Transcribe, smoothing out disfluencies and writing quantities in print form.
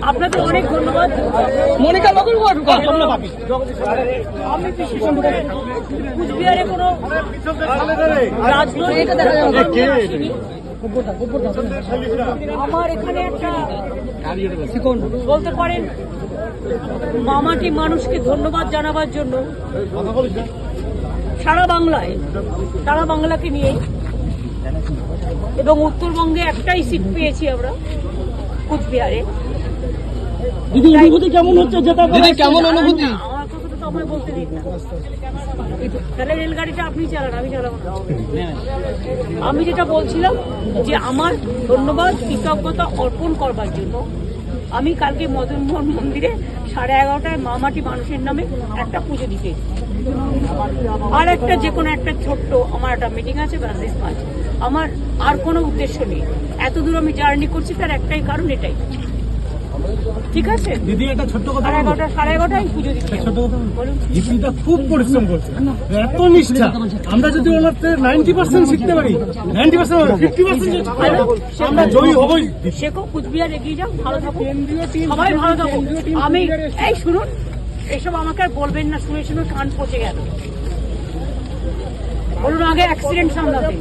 আপনাকে অনেক ধন্যবাদ। মনিকা নগর আমি বিশেষ করে কুচবিহারে কোনো রাজনৈতিক আসিনি। আমার এখানে একটা বলতে পারেন মামাটি মানুষকে ধন্যবাদ জানাবার জন্য সারা বাংলাকে নিয়ে এবং উত্তরবঙ্গে একটাই সিট পেয়েছি আমরা কুচবিহারে। দিদি অনুভূতি কেমন হচ্ছে? যেটা দিদি কেমন অনুভূতি? আমার কথা তো আমায় বলতে দিন না, তাহলে রেলগাড়িটা আপনি চালান, আমি চালাবো না। আমি যেটা বলছিলাম যে আমার ধন্যবাদ কৃতজ্ঞতা অর্পণ করবার জন্য আমি কালকে মদনমোহন মন্দিরে 11:30টায় মামাটি মানুষের নামে একটা পুজো দিতে, আর একটা যে কোনো একটা ছোট্ট আমার একটা মিটিং আছে, ব্যাস আছে। আমার আর কোনো উদ্দেশ্য নেই। এত দূর আমি জার্নি করছি তার একটাই কারণ, এটাই। ঠিক আছে দিদি, একটা ছোট্ট কথা 11:30টায় পুজো দিচ্ছি। দিদিটা খুব পরিশ্রম করছে, এত নিষ্ঠা। আমরা যদি ওনার 90% শিখতে পারি, 90% 50% আমরা জয়ী হবই। শেখো, কুচবিহার এগিয়ে যাও, ভালো থাকো, সবাই ভালো থাকো। আমি এই শুনুন, এসব আমাকে আর বলবেন না, শুনে শুনে কান পচে গেল। বলুন আগে অ্যাক্সিডেন্ট সামলাতে।